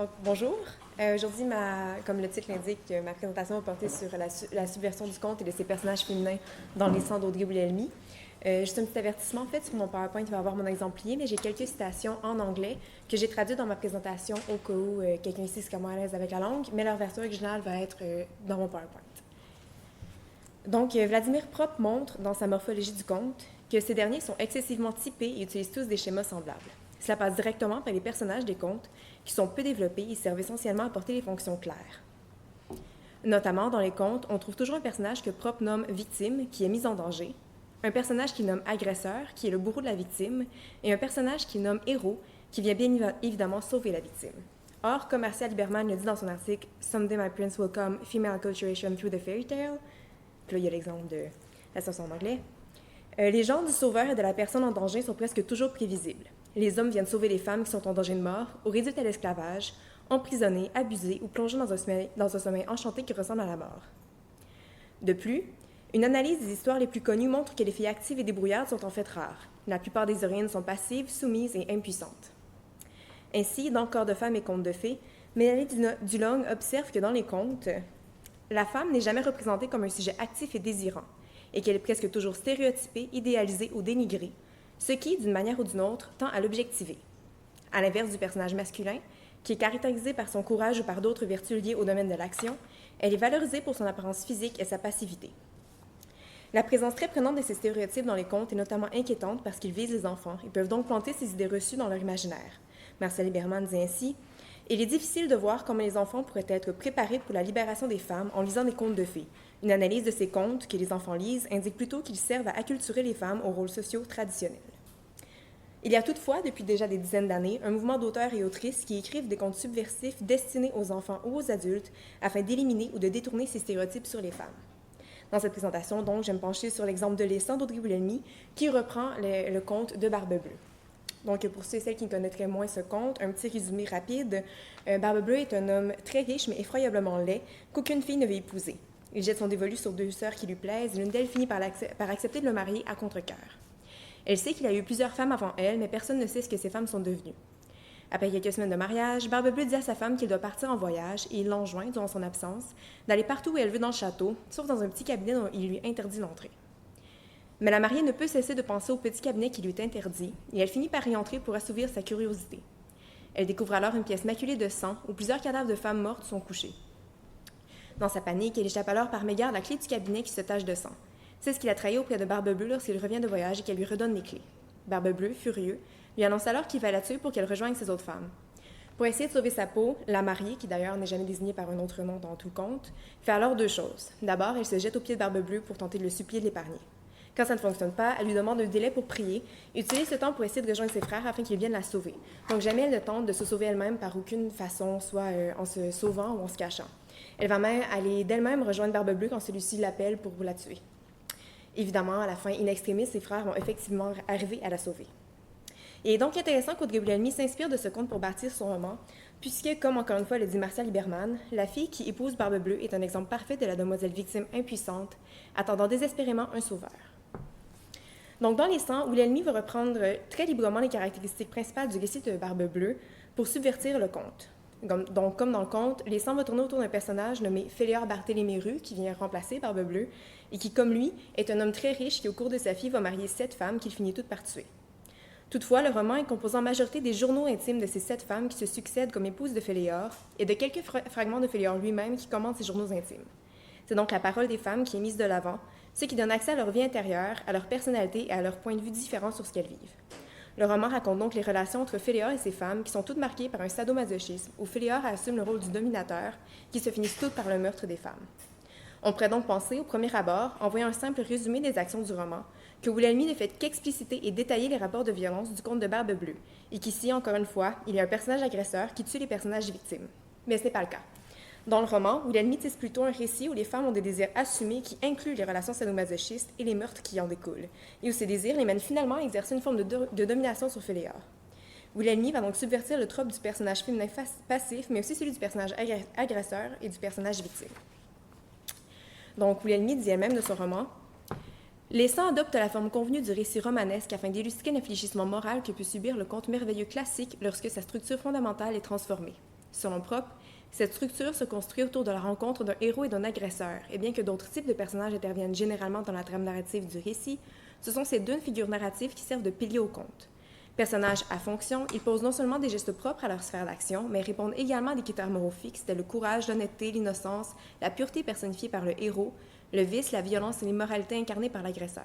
Donc, bonjour. Aujourd'hui, comme le titre l'indique, ma présentation va porter sur la subversion du conte et de ses personnages féminins dans Les Sangs d'Audrey Guglielmi. Juste un petit avertissement, en fait, sur mon PowerPoint, il va y avoir mon exemplier, mais j'ai quelques citations en anglais que j'ai traduites dans ma présentation au cas où quelqu'un ici serait moins à l'aise avec la langue, mais leur version originale va être dans mon PowerPoint. Donc, Vladimir Propp montre, dans sa morphologie du conte, que ces derniers sont excessivement typés et utilisent tous des schémas semblables. Cela passe directement par les personnages des contes, qui sont peu développés et servent essentiellement à porter les fonctions claires. Notamment, dans les contes, on trouve toujours un personnage que Propp nomme victime, qui est mis en danger, un personnage qu'il nomme agresseur, qui est le bourreau de la victime, et un personnage qu'il nomme héros, qui vient bien évidemment sauver la victime. Or, comme Marcia Liberman le dit dans son article « Someday my prince will come, female acculturation through the fairy tale », puis là, il y a l'exemple de la chanson en anglais, les genres du sauveur et de la personne en danger sont presque toujours prévisibles. Les hommes viennent sauver les femmes qui sont en danger de mort ou réduites à l'esclavage, emprisonnées, abusées ou plongées dans un sommeil enchanté qui ressemble à la mort. De plus, une analyse des histoires les plus connues montre que les filles actives et débrouillardes sont en fait rares. La plupart des héroïnes sont passives, soumises et impuissantes. Ainsi, dans Corps de femmes et Contes de fées, Mélanie Dulong observe que dans les contes, la femme n'est jamais représentée comme un sujet actif et désirant, et qu'elle est presque toujours stéréotypée, idéalisée ou dénigrée, ce qui, d'une manière ou d'une autre, tend à l'objectiver. À l'inverse du personnage masculin, qui est caractérisé par son courage ou par d'autres vertus liées au domaine de l'action, elle est valorisée pour son apparence physique et sa passivité. La présence très prenante de ces stéréotypes dans les contes est notamment inquiétante parce qu'ils visent les enfants et peuvent donc planter ces idées reçues dans leur imaginaire. Marcia Liberman dit ainsi « Il est difficile de voir comment les enfants pourraient être préparés pour la libération des femmes en lisant des contes de fées. Une analyse de ces contes que les enfants lisent indique plutôt qu'ils servent à acculturer les femmes aux rôles sociaux traditionnels. » Il y a toutefois, depuis déjà des dizaines d'années, un mouvement d'auteurs et autrices qui écrivent des contes subversifs destinés aux enfants ou aux adultes afin d'éliminer ou de détourner ces stéréotypes sur les femmes. Dans cette présentation, donc, je vais me pencher sur l'exemple de Les Sangs d'Audrey Guglielmi qui reprend le conte de Barbe Bleue. Donc, pour ceux et celles qui connaîtraient moins ce conte, un petit résumé rapide. Barbe Bleue est un homme très riche mais effroyablement laid qu'aucune fille ne veut épouser. Il jette son dévolu sur deux sœurs qui lui plaisent et l'une d'elles finit par accepter de le marier à contre-cœur. Elle sait qu'il a eu plusieurs femmes avant elle, mais personne ne sait ce que ces femmes sont devenues. Après quelques semaines de mariage, Barbe Bleue dit à sa femme qu'il doit partir en voyage et il l'enjoint, durant son absence, d'aller partout où elle veut dans le château, sauf dans un petit cabinet dont il lui interdit l'entrée. Mais la mariée ne peut cesser de penser au petit cabinet qui lui est interdit et elle finit par y entrer pour assouvir sa curiosité. Elle découvre alors une pièce maculée de sang où plusieurs cadavres de femmes mortes sont couchés. Dans sa panique, elle échappe alors par mégarde la clé du cabinet qui se tache de sang. C'est ce qu'il a trahi auprès de Barbe Bleue lorsqu'il revient de voyage et qu'elle lui redonne les clés. Barbe Bleue, furieux, lui annonce alors qu'il va la tuer pour qu'elle rejoigne ses autres femmes. Pour essayer de sauver sa peau, la mariée, qui d'ailleurs n'est jamais désignée par un autre nom dans tout le conte, fait alors deux choses. D'abord, elle se jette aux pieds de Barbe Bleue pour tenter de le supplier de l'épargner. Quand ça ne fonctionne pas, elle lui demande un délai pour prier et utilise ce temps pour essayer de rejoindre ses frères afin qu'ils viennent la sauver. Donc jamais elle ne tente de se sauver elle-même par aucune façon, soit en se sauvant ou en se cachant. Elle va même aller d'elle-même rejoindre Barbe Bleue quand celui-ci l'appelle pour la tuer. Évidemment, à la fin, in extremis, ses frères vont effectivement arriver à la sauver. Il est donc intéressant qu'Audrey Guglielmi s'inspire de ce conte pour bâtir son roman, puisque, comme encore une fois le dit Marcia Liberman, la fille qui épouse Barbe Bleue est un exemple parfait de la demoiselle victime impuissante, attendant désespérément un sauveur. Donc, dans Les Sangs, Guglielmi va reprendre très librement les caractéristiques principales du récit de Barbe Bleue pour subvertir le conte. Donc, comme dans le conte, Les Sangs va tourner autour d'un personnage nommé Féléor Barthélemy Rue, qui vient remplacer Barbe Bleue, et qui, comme lui, est un homme très riche qui, au cours de sa vie, va marier 7 femmes qu'il finit toutes par tuer. Toutefois, le roman est composé en majorité des journaux intimes de ces 7 femmes qui se succèdent comme épouses de Féléor, et de quelques fragments de Féléor lui-même qui commandent ces journaux intimes. C'est donc la parole des femmes qui est mise de l'avant, ce qui donne accès à leur vie intérieure, à leur personnalité et à leur point de vue différents sur ce qu'elles vivent. Le roman raconte donc les relations entre Féléor et ses femmes qui sont toutes marquées par un sadomasochisme où Féléor assume le rôle du dominateur qui se finissent toutes par le meurtre des femmes. On pourrait donc penser, au premier abord, en voyant un simple résumé des actions du roman, que Guglielmi ne fait qu'expliciter et détailler les rapports de violence du conte de Barbe Bleue, et qu'ici, encore une fois, il y a un personnage agresseur qui tue les personnages victimes. Mais ce n'est pas le cas. Dans le roman, Guglielmi tisse plutôt un récit où les femmes ont des désirs assumés qui incluent les relations sadomasochistes et les meurtres qui en découlent, et où ces désirs les mènent finalement à exercer une forme de domination sur Féléor. Guglielmi va donc subvertir le trope du personnage féminin passif, mais aussi celui du personnage agresseur et du personnage victime. Donc, Guglielmi dit elle-même de son roman « Les Sangs adoptent la forme convenue du récit romanesque afin d'illustrer l'infléchissement moral que peut subir le conte merveilleux classique lorsque sa structure fondamentale est transformée. Selon Propp, cette structure se construit autour de la rencontre d'un héros et d'un agresseur, et bien que d'autres types de personnages interviennent généralement dans la trame narrative du récit, ce sont ces deux figures narratives qui servent de piliers au conte. Personnages à fonction, ils posent non seulement des gestes propres à leur sphère d'action, mais répondent également à des critères moraux fixes tels le courage, l'honnêteté, l'innocence, la pureté personnifiée par le héros, le vice, la violence et l'immoralité incarnée par l'agresseur.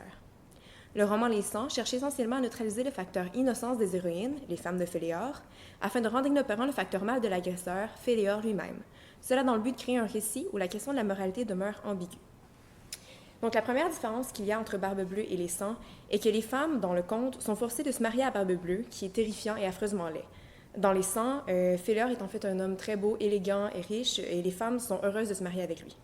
Le roman Les 100 cherche essentiellement à neutraliser le facteur innocence des héroïnes, les femmes de Féléor, afin de rendre inopérant le facteur mal de l'agresseur, Féléor lui-même. Cela dans le but de créer un récit où la question de la moralité demeure ambiguë. Donc la première différence qu'il y a entre Barbe Bleue et Les 100 est que les femmes, dans le conte, sont forcées de se marier à Barbe Bleue, qui est terrifiant et affreusement laid. Dans Les 100, Féléor est en fait un homme très beau, élégant et riche, et les femmes sont heureuses de se marier avec lui.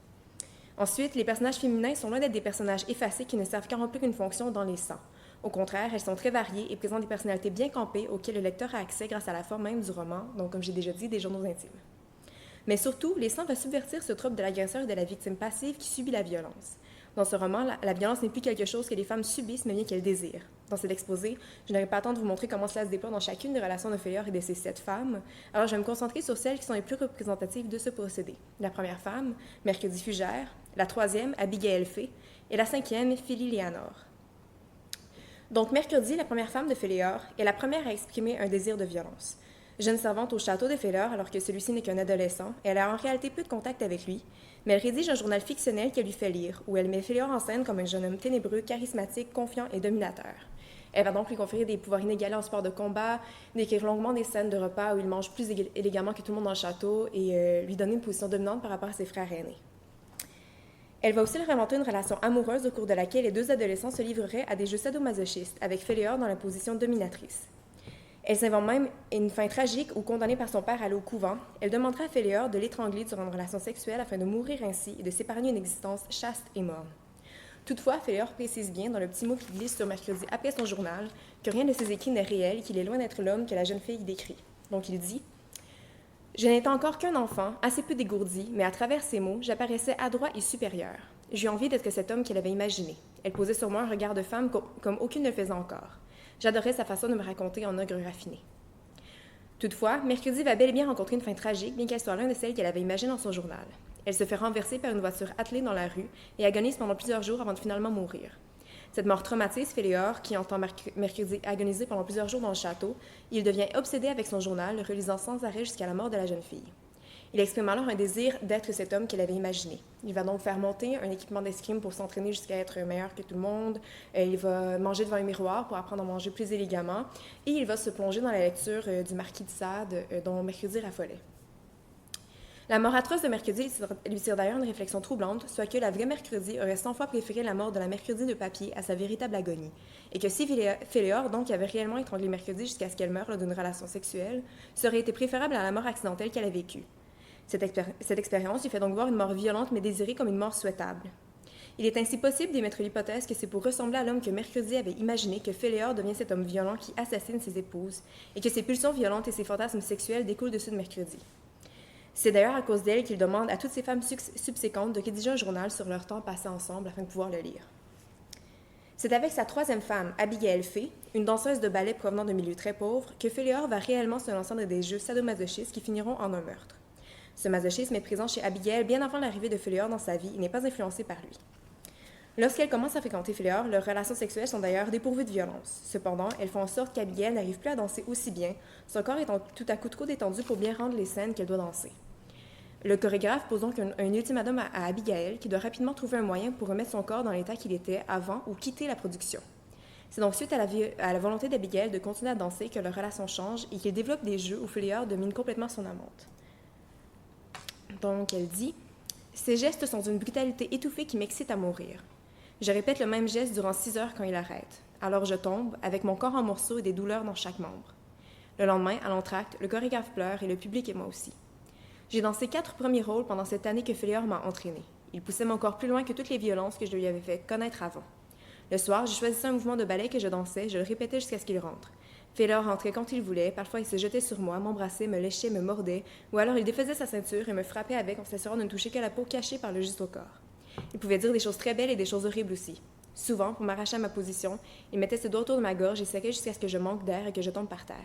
Ensuite, les personnages féminins sont loin d'être des personnages effacés qui ne servent qu'à remplir une fonction dans Les 100. Au contraire, elles sont très variées et présentent des personnalités bien campées auxquelles le lecteur a accès grâce à la forme même du roman, donc comme j'ai déjà dit, des journaux intimes. Mais surtout, Les 100 va subvertir ce trope de l'agresseur et de la victime passive qui subit la violence. Dans ce roman, la violence n'est plus quelque chose que les femmes subissent, mais bien qu'elles désirent. Dans cet exposé, je n'aurai pas le temps de vous montrer comment cela se déploie dans chacune des relations de Féléor et de ses 7 femmes, alors je vais me concentrer sur celles qui sont les plus représentatives de ce procédé. La première femme, Mercredi Fugère, la troisième, Abigail Fay, et la cinquième, Philly Léanor. Donc Mercredi, la première femme de Féléor, est la première à exprimer un désir de violence. Jeune servante au château de Féléor alors que celui-ci n'est qu'un adolescent, elle a en réalité peu de contact avec lui, mais elle rédige un journal fictionnel qu'elle lui fait lire, où elle met Féléor en scène comme un jeune homme ténébreux, charismatique, confiant et dominateur. Elle va donc lui conférer des pouvoirs inégalés en sport de combat, décrire longuement des scènes de repas où il mange plus élégamment que tout le monde dans le château et lui donner une position dominante par rapport à ses frères aînés. Elle va aussi leur inventer une relation amoureuse au cours de laquelle les deux adolescents se livreraient à des jeux sadomasochistes, avec Féléor dans la position dominatrice. Elle s'invente même une fin tragique où, condamnée par son père à aller au couvent, elle demandera à Féléor de l'étrangler durant une relation sexuelle afin de mourir ainsi et de s'épargner une existence chaste et morne. Toutefois, Féléor précise bien, dans le petit mot qu'il glisse sur Mercredi après son journal, que rien de ses écrits n'est réel et qu'il est loin d'être l'homme que la jeune fille décrit. Donc il dit « Je n'étais encore qu'un enfant, assez peu dégourdi, mais à travers ces mots, j'apparaissais adroit et supérieur. J'eus envie d'être cet homme qu'elle avait imaginé. Elle posait sur moi un regard de femme comme aucune ne le faisait encore. J'adorais sa façon de me raconter en ogre raffiné. » Toutefois, Mercredi va bel et bien rencontrer une fin tragique, bien qu'elle soit l'une de celles qu'elle avait imaginées dans son journal. Elle se fait renverser par une voiture attelée dans la rue et agonise pendant plusieurs jours avant de finalement mourir. Cette mort traumatise Féléor, qui entend Mercredi agoniser pendant plusieurs jours dans le château, et il devient obsédé avec son journal, le relisant sans arrêt jusqu'à la mort de la jeune fille. Il exprime alors un désir d'être cet homme qu'elle avait imaginé. Il va donc faire monter un équipement d'escrime pour s'entraîner jusqu'à être meilleur que tout le monde. Il va manger devant un miroir pour apprendre à manger plus élégamment. Et il va se plonger dans la lecture du Marquis de Sade, dont Mercredi raffolait. La mort atroce de Mercredi lui tire d'ailleurs une réflexion troublante, soit que la vraie Mercredi aurait 100 fois préféré la mort de la Mercredi de papier à sa véritable agonie, et que si Féléor, donc, avait réellement étranglé Mercredi jusqu'à ce qu'elle meure lors d'une relation sexuelle, ça aurait été préférable à la mort accidentelle qu'elle a vécue. Cette expérience lui fait donc voir une mort violente mais désirée comme une mort souhaitable. Il est ainsi possible d'émettre l'hypothèse que c'est pour ressembler à l'homme que Mercredi avait imaginé que Féléor devient cet homme violent qui assassine ses épouses, et que ses pulsions violentes et ses fantasmes sexuels découlent de ceux de Mercredi. C'est d'ailleurs à cause d'elle qu'il demande à toutes ces femmes subséquentes de rédiger un journal sur leur temps passé ensemble afin de pouvoir le lire. C'est avec sa troisième femme, Abigail Fay, une danseuse de ballet provenant d'un milieu très pauvre, que Féléor va réellement se lancer dans des jeux sadomasochistes qui finiront en un meurtre. Ce masochisme est présent chez Abigail bien avant l'arrivée de Féléor dans sa vie et n'est pas influencé par lui. Lorsqu'elle commence à fréquenter Féléor, leurs relations sexuelles sont d'ailleurs dépourvues de violence. Cependant, elles font en sorte qu'Abigail n'arrive plus à danser aussi bien, son corps étant tout à coup trop détendu pour bien rendre les scènes qu'elle doit danser. Le chorégraphe pose donc un ultimatum à Abigail qui doit rapidement trouver un moyen pour remettre son corps dans l'état qu'il était avant ou quitter la production. C'est donc suite à la volonté d'Abigail de continuer à danser que leur relation change et qu'il développe des jeux où Féléor domine complètement son amante. Donc elle dit « Ces gestes sont d'une brutalité étouffée qui m'excite à mourir. Je répète le même geste durant 6 heures quand il arrête. Alors je tombe, avec mon corps en morceaux et des douleurs dans chaque membre. Le lendemain, à l'entracte, le chorégraphe pleure et le public et moi aussi. J'ai dansé 4 premiers rôles pendant cette année que Féléor m'a entraîné. Il poussait mon corps plus loin que toutes les violences que je lui avais fait connaître avant. Le soir, je choisissais un mouvement de ballet que je dansais, je le répétais jusqu'à ce qu'il rentre. Féléor rentrait quand il voulait, parfois il se jetait sur moi, m'embrassait, me léchait, me mordait, ou alors il défaisait sa ceinture et me frappait avec en s'assurant de ne toucher que la peau cachée par le juste au corps. Il pouvait dire des choses très belles et des choses horribles aussi. Souvent, pour m'arracher à ma position, il mettait ses doigts autour de ma gorge et serrait jusqu'à ce que je manque d'air et que je tombe par terre.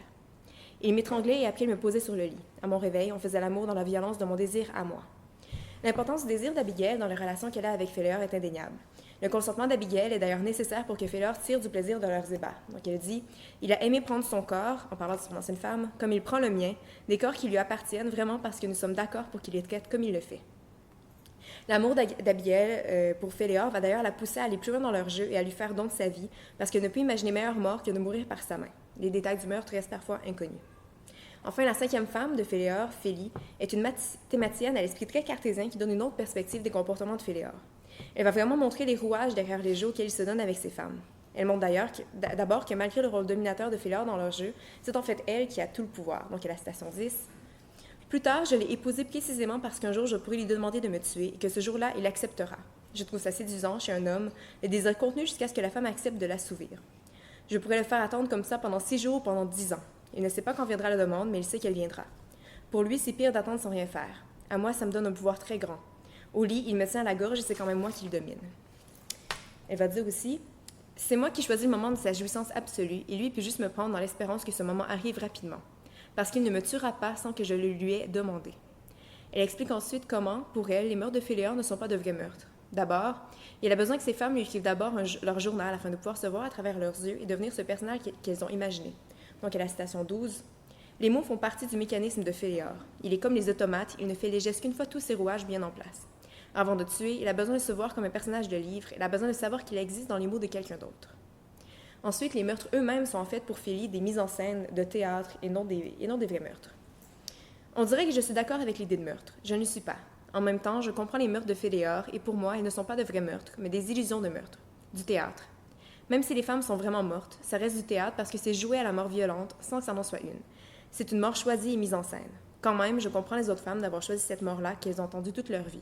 Il m'étranglait et après il me posait sur le lit. À mon réveil, on faisait l'amour dans la violence de mon désir à moi. L'importance du désir d'Abigail dans les relations qu'elle a avec Féléor est indéniable. Le consentement d'Abigail est d'ailleurs nécessaire pour que Féléor tire du plaisir de leurs ébats. Donc elle dit « Il a aimé prendre son corps, en parlant de son ancienne femme, comme il prend le mien, des corps qui lui appartiennent vraiment parce que nous sommes d'accord pour qu'il les traite comme il le fait. » L'amour d'Abigail pour Féléor va d'ailleurs la pousser à aller plus loin dans leur jeu et à lui faire don de sa vie, parce qu'elle ne peut imaginer meilleure mort que de mourir par sa main. Les détails du meurtre restent parfois inconnus. Enfin, la cinquième femme de Féléor, Félie, est une mathématicienne à l'esprit très cartésien qui donne une autre perspective des comportements de Féléor. Elle va vraiment montrer les rouages derrière les jeux auxquels il se donne avec ses femmes. Elle montre d'ailleurs d'abord que malgré le rôle dominateur de Féléor dans leur jeu, c'est en fait elle qui a tout le pouvoir. Donc, à la citation 10. Plus tard, je l'ai épousé précisément parce qu'un jour, je pourrais lui demander de me tuer et que ce jour-là, il acceptera. Je trouve ça séduisant chez un homme, le désir contenu jusqu'à ce que la femme accepte de l'assouvir. Je pourrais le faire attendre comme ça pendant 6 jours ou pendant 10 ans. Il ne sait pas quand viendra la demande, mais il sait qu'elle viendra. Pour lui, c'est pire d'attendre sans rien faire. À moi, ça me donne un pouvoir très grand. Au lit, il me tient à la gorge et c'est quand même moi qui le domine. Elle va dire aussi, c'est moi qui choisis le moment de sa jouissance absolue et lui peut juste me prendre dans l'espérance que ce moment arrive rapidement, parce qu'il ne me tuera pas sans que je le lui ai demandé. Elle explique ensuite comment, pour elle, les meurtres de Féléor ne sont pas de vrais meurtres. D'abord, il a besoin que ses femmes lui écrivent d'abord leur journal afin de pouvoir se voir à travers leurs yeux et devenir ce personnage qu'elles ont imaginé. Donc, à la citation 12, « Les mots font partie du mécanisme de Féléor. Il est comme les automates, il ne fait les gestes qu'une fois tous ses rouages bien en place. Avant de tuer, il a besoin de se voir comme un personnage de livre, il a besoin de savoir qu'il existe dans les mots de quelqu'un d'autre. » Ensuite, les meurtres eux-mêmes sont en fait pour Félie des mises en scène de théâtre et non des vrais meurtres. On dirait que je suis d'accord avec l'idée de meurtre. Je ne le suis pas. En même temps, je comprends les meurtres de Féléor et pour moi, ils ne sont pas de vrais meurtres, mais des illusions de meurtre. Du théâtre. Même si les femmes sont vraiment mortes, ça reste du théâtre parce que c'est jouer à la mort violente sans que ça en soit une. C'est une mort choisie et mise en scène. Quand même, je comprends les autres femmes d'avoir choisi cette mort-là qu'elles ont entendue toute leur vie.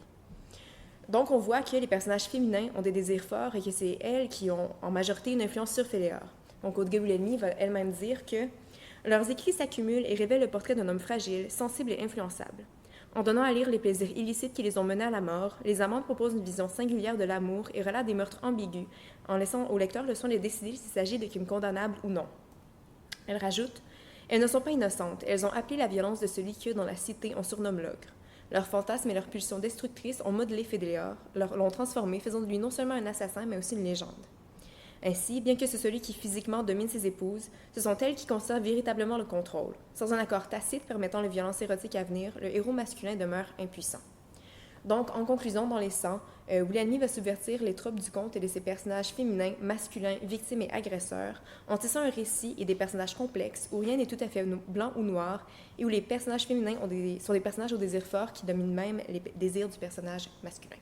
Donc, on voit que les personnages féminins ont des désirs forts et que c'est elles qui ont en majorité une influence sur Féléor. Donc, Aude Guilhelmy va elle-même dire que leurs écrits s'accumulent et révèlent le portrait d'un homme fragile, sensible et influençable. En donnant à lire les plaisirs illicites qui les ont menés à la mort, les amantes proposent une vision singulière de l'amour et relatent des meurtres ambigus, en laissant au lecteur le soin de décider s'il s'agit de crimes condamnables ou non. Elle rajoute « Elles ne sont pas innocentes, elles ont appelé la violence de celui que, dans la cité, on surnomme l'ogre. Leurs fantasmes et leurs pulsions destructrices ont modelé Féléor, l'ont transformé, faisant de lui non seulement un assassin, mais aussi une légende. Ainsi, bien que c'est celui qui physiquement domine ses épouses, ce sont elles qui conservent véritablement le contrôle. Sans un accord tacite permettant les violences érotiques à venir, le héros masculin demeure impuissant. » Donc, en conclusion, dans Les Sangs, Guilhelmy va subvertir les tropes du conte et de ses personnages féminins, masculins, victimes et agresseurs, en tissant un récit et des personnages complexes où rien n'est tout à fait blanc ou noir et où les personnages féminins sont des personnages au désir fort qui dominent même les désirs du personnage masculin.